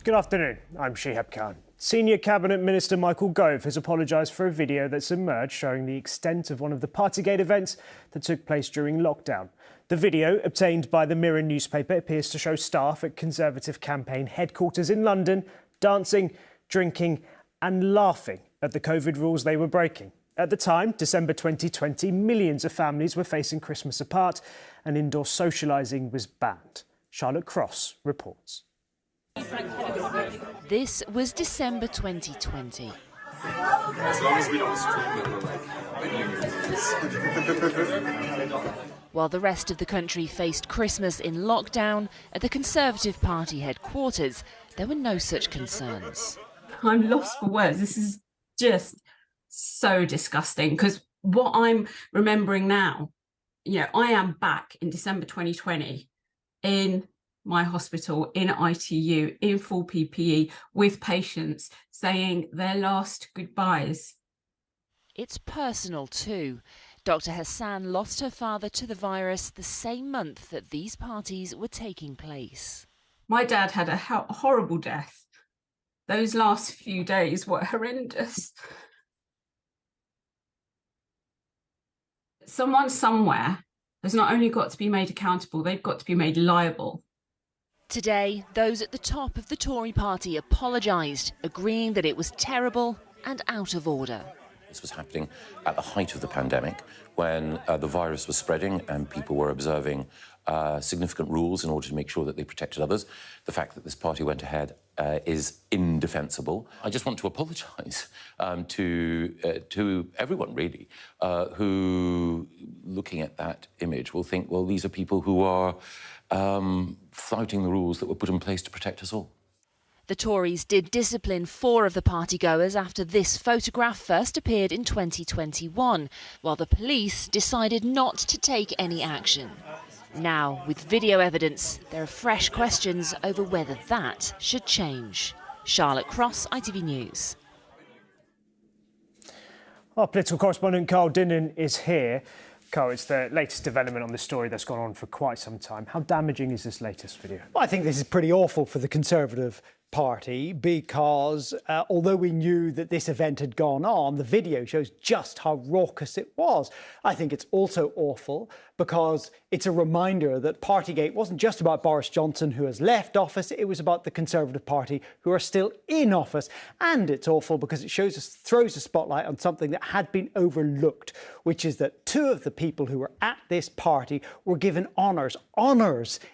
Good afternoon, I'm Shehab. Senior Cabinet Minister Michael Gove has apologised for a video that's emerged showing the extent of one of the Partygate events that took place during lockdown. The video, obtained by the Mirror newspaper, appears to show staff at Conservative campaign headquarters in London dancing, drinking and laughing at the COVID rules they were breaking. At the time, December 2020, millions of families were facing Christmas apart and indoor socialising was banned. Charlotte Cross reports. This was December 2020. As long as we don't scream While the rest of the country faced Christmas in lockdown, at the Conservative Party headquarters, there were no such concerns. I'm lost for words. This is just so disgusting because what I'm remembering now, I am back in December 2020 in my hospital, in ITU, in full PPE, with patients saying their last goodbyes. It's personal too. Dr. Hassan lost her father to the virus the same month that these parties were taking place. My dad had a horrible death. Those last few days were horrendous. Someone somewhere has not only got to be made accountable, they've got to be made liable. Today, those at the top of the Tory party apologised, agreeing that it was terrible and out of order. This was happening at the height of the pandemic, when the virus was spreading and people were observing significant rules in order to make sure that they protected others. The fact that this party went ahead is indefensible. I just want to apologise to everyone, really, who, looking at that image, will think, well, these are people who are flouting the rules that were put in place to protect us all. The Tories did discipline 4 of the partygoers after this photograph first appeared in 2021, while the police decided not to take any action. Now, with video evidence, there are fresh questions over whether that should change. Charlotte Cross, ITV News. Our political correspondent Carl Dinnan is here. Carl, it's the latest development on this story that's gone on for quite some time. How damaging is this latest video? Well, I think this is pretty awful for the Conservative Party because although we knew that this event had gone on, the video shows just how raucous it was. I think it's also awful because it's a reminder that Partygate wasn't just about Boris Johnson, who has left office, it was about the Conservative Party, who are still in office. And it's awful because it throws a spotlight on something that had been overlooked, which is that 2 of the people who were at this party were given honours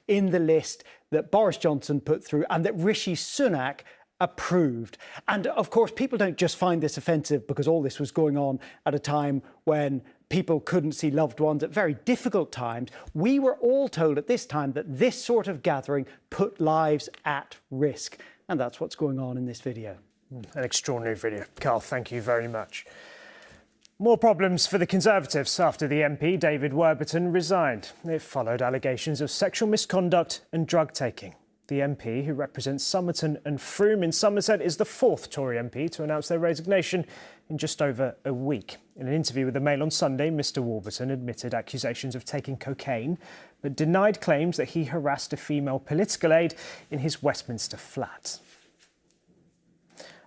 in the list that Boris Johnson put through and that Rishi Sunak approved. And of course, people don't just find this offensive because all this was going on at a time when people couldn't see loved ones at very difficult times. We were all told at this time that this sort of gathering put lives at risk. And that's what's going on in this video. An extraordinary video. Carl, thank you very much. More problems for the Conservatives after the MP, David Warburton, resigned. It followed allegations of sexual misconduct and drug taking. The MP, who represents Somerton and Frome in Somerset, is the 4th Tory MP to announce their resignation in just over a week. In an interview with the Mail on Sunday, Mr Warburton admitted accusations of taking cocaine, but denied claims that he harassed a female political aide in his Westminster flat.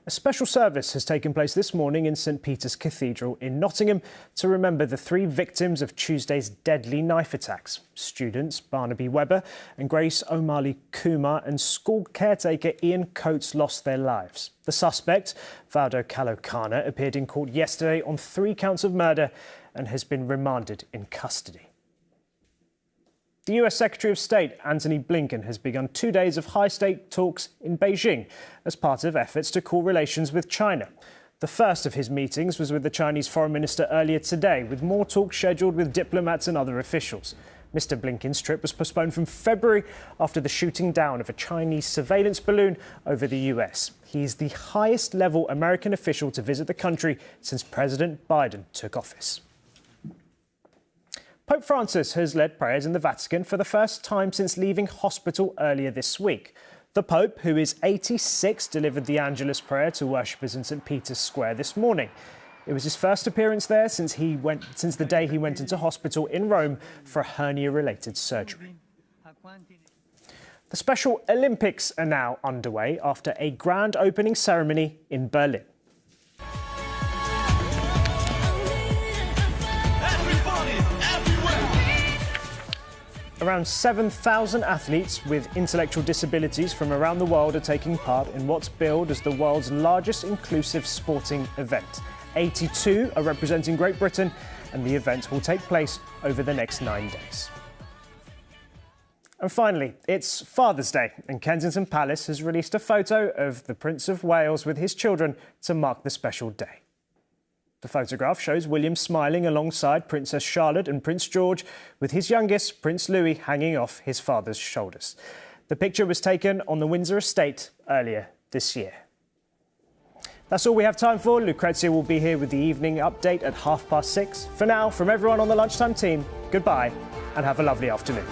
A special service has taken place this morning in St Peter's Cathedral in Nottingham to remember the 3 victims of Tuesday's deadly knife attacks. Students Barnaby Webber and Grace O'Malley Kumar and school caretaker Ian Coates lost their lives. The suspect, Valdo Kalokana, appeared in court yesterday on 3 counts of murder and has been remanded in custody. The US Secretary of State, Antony Blinken, has begun 2 days of high-stakes talks in Beijing as part of efforts to cool relations with China. The first of his meetings was with the Chinese Foreign Minister earlier today, with more talks scheduled with diplomats and other officials. Mr Blinken's trip was postponed from February after the shooting down of a Chinese surveillance balloon over the US. He is the highest-level American official to visit the country since President Biden took office. Pope Francis has led prayers in the Vatican for the first time since leaving hospital earlier this week. The Pope, who is 86, delivered the Angelus prayer to worshippers in St Peter's Square this morning. It was his first appearance there since the day he went into hospital in Rome for a hernia-related surgery. The Special Olympics are now underway after a grand opening ceremony in Berlin. Around 7,000 athletes with intellectual disabilities from around the world are taking part in what's billed as the world's largest inclusive sporting event. 82 are representing Great Britain, and the event will take place over the next 9 days. And finally, it's Father's Day, and Kensington Palace has released a photo of the Prince of Wales with his children to mark the special day. The photograph shows William smiling alongside Princess Charlotte and Prince George, with his youngest, Prince Louis, hanging off his father's shoulders. The picture was taken on the Windsor estate earlier this year. That's all we have time for. Lucrezia will be here with the evening update at 6:30. For now, from everyone on the Lunchtime team, goodbye and have a lovely afternoon.